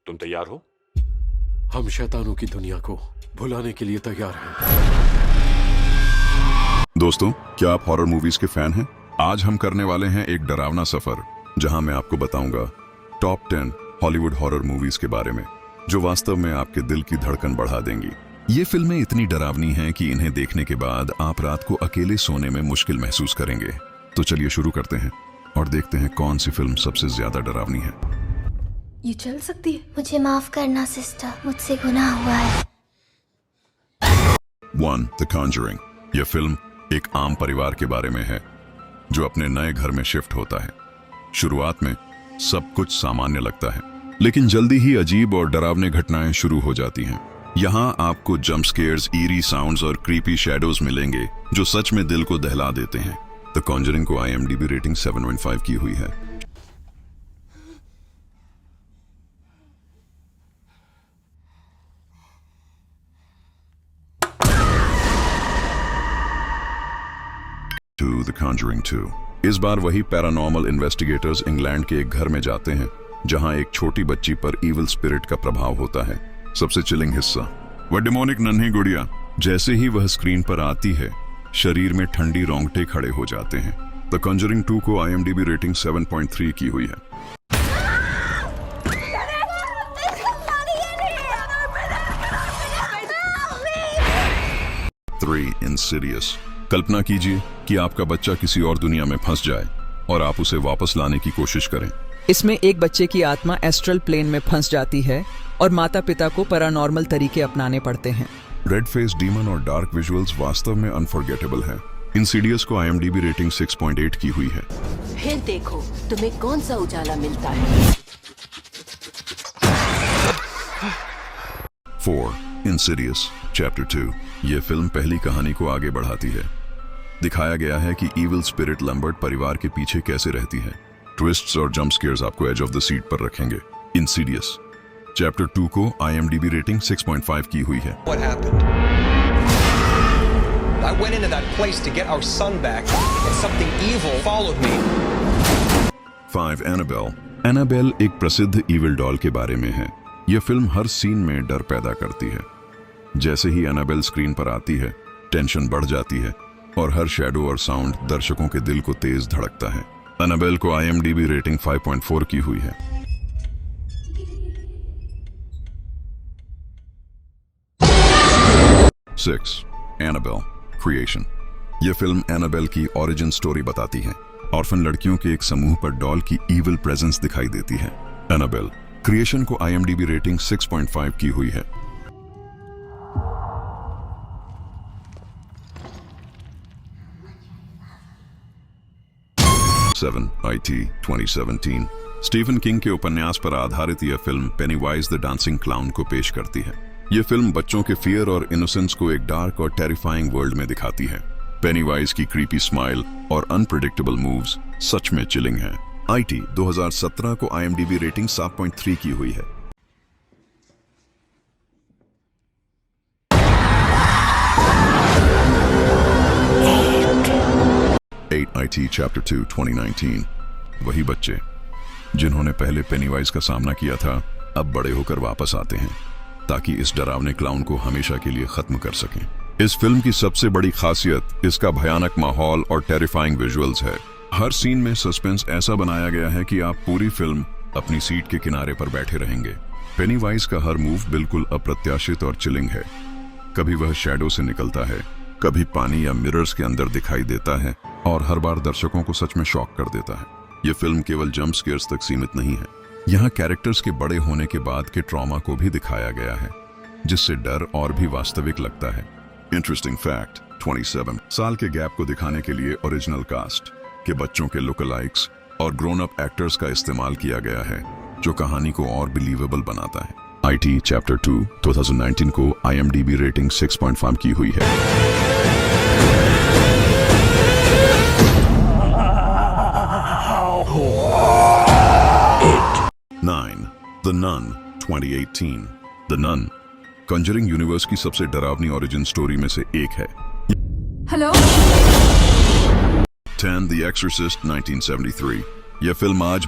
तुम तैयार हो? हम शैतानों की दुनिया को भुलाने के लिए तैयार हैं। दोस्तों, क्या आप हॉरर मूवीज के फैन हैं? आज हम करने वाले हैं एक डरावना सफर, जहां मैं आपको बताऊंगा टॉप 10 हॉलीवुड हॉरर मूवीज के बारे में, जो वास्तव में आपके दिल की धड़कन बढ़ा देंगी। ये फिल्में इतनी डरावनी हैं कि इन्हें देखने के बाद आप रात को अकेले सोने में मुश्किल महसूस करेंगे। तो चलिए शुरू करते हैं और देखते हैं कौन सी फिल्म सबसे ज्यादा डरावनी है। ये चल सकती है? मुझे माफ करना सिस्टर, मुझसे गुनाह हुआ है। 1. The Conjuring. यह फिल्म एक आम परिवार के बारे में है जो अपने नए घर में शिफ्ट होता है। शुरुआत में सब कुछ सामान्य लगता है, लेकिन जल्दी ही अजीब और डरावनी घटनाएं शुरू हो जाती हैं। यहाँ आपको जंप स्केयर्स, ईरी साउंड्स और क्रीपी शैडोज मिलेंगे जो सच में दिल को दहला देते हैं। द कॉन्जरिंग को IMDb रेटिंग 7.5 की हुई है। The Conjuring 2। इस बार वही पैरानॉर्मल इन्वेस्टिगेटर्स इंग्लैंड के एक घर में जाते हैं जहां एक छोटी बच्ची पर इविल स्पिरिट का प्रभाव होता है। सबसे चिलिंग हिस्सा, वह डेमोनिक नन्ही गुड़िया जैसे ही वह स्क्रीन पर आती है, शरीर में ठंडी रोंगटे खड़े हो जाते हैं। द कॉन्जरिंग 2 को IMDb रेटिंग 7.3 की हुई है। 3. इंसिडियस। कल्पना कीजिए कि आपका बच्चा किसी और दुनिया में फंस जाए और आप उसे वापस लाने की कोशिश करें। इसमें एक बच्चे की आत्मा एस्ट्रल प्लेन में फंस जाती है और माता पिता को पैरानॉर्मल तरीके अपनाने पड़ते हैं। रेड फेस डीमन और डार्क विजुअल्स वास्तव में अनफॉरगेटेबल हैं। इंसिडियस को IMDb रेटिंग 6.8 की हुई है। फिर देखो तुम्हें कौन सा उजाला मिलता है। 4. Insidious chapter 2। यह फिल्म पहली कहानी को आगे बढ़ाती है। दिखाया गया है कि इविल स्पिरिट लैम्बर्ट परिवार के पीछे कैसे रहती है। ट्विस्ट्स और जंप स्केयर्स आपको एज ऑफ द सीट पर रखेंगे। इंसिडियस चैप्टर 2 को IMDb रेटिंग 6.5 की हुई है। What happened? I went into that place to get our son back, and something evil followed me. 5. Annabelle. Annabelle एक प्रसिद्ध इविल डॉल के बारे में है। यह फिल्म हर सीन में डर पैदा करती है। जैसे ही एनाबेल स्क्रीन पर आती है, टेंशन बढ़ जाती है और हर शैडो और साउंड दर्शकों के दिल को तेज धड़कता है। एनाबेल को IMDb रेटिंग 5.4 की हुई है। 6. Annabelle creation. यह फिल्म एनाबेल की ओरिजिन स्टोरी बताती है। ऑर्फन लड़कियों के एक समूह पर डॉल की इविल प्रेजेंस दिखाई देती है। एनाबेल क्रिएशन को IMDb रेटिंग 6.5 की हुई है। 7. IT 2017। स्टीफन किंग के उपन्यास पर आधारित यह film Pennywise the dancing clown को पेश करती है। यह फिल्म बच्चों के फियर और इनोसेंस को एक डार्क और टेरिफाइंग वर्ल्ड में दिखाती है। पेनीवाइज की क्रीपी स्माइल और अनप्रेडिक्टेबल मूव्स सच में चिलिंग हैं। IT 2017 को IMDb रेटिंग 7.3 की हुई है। 8. IT chapter 2 2019। वही बच्चे जिन्होंने पहले पेनीवाइज का सामना किया था, अब बड़े होकर वापस आते हैं ताकि इस डरावने क्लाउन को हमेशा के लिए खत्म कर सकें। इस फिल्म की सबसे बड़ी खासियत इसका भयानक माहौल और टेरिफाइंग विजुअल्स है। हर सीन में सस्पेंस ऐसा बनाया गया है कि आप पूरी फिल्म अपनी सीट के किनारे पर बैठे रहेंगे। पेनीवाइज का हर मूव बिल्कुल अप्रत्याशित और चिलिंग है। कभी वह शैडो से निकलता है, कभी पानी या मिरर्स के अंदर दिखाई देता है और हर बार दर्शकों को सच में शॉक कर देता है। यह फिल्म केवल जंप स्केयर्स तक सीमित नहीं है। यहाँ कैरेक्टर्स के बड़े होने के बाद के ट्रॉमा को भी दिखाया गया है, जिससे डर और भी वास्तविक लगता है। इंटरेस्टिंग फैक्ट, 27 साल के गैप को दिखाने के लिए ओरिजिनल कास्ट के बच्चों के लुकलाइक्स और ग्रोन अप एक्टर्स का इस्तेमाल किया गया है, जो कहानी को और बिलीवेबल बनाता है। IT चैप्टर 2 2019 को IMDb रेटिंग 6.5 की हुई है। 9. The nun 2018। The nun conjuring universe की सबसे डरावनी ओरिजिन स्टोरी में से एक है। हेलो। 10. The exorcist 1973। यह फिल्म आज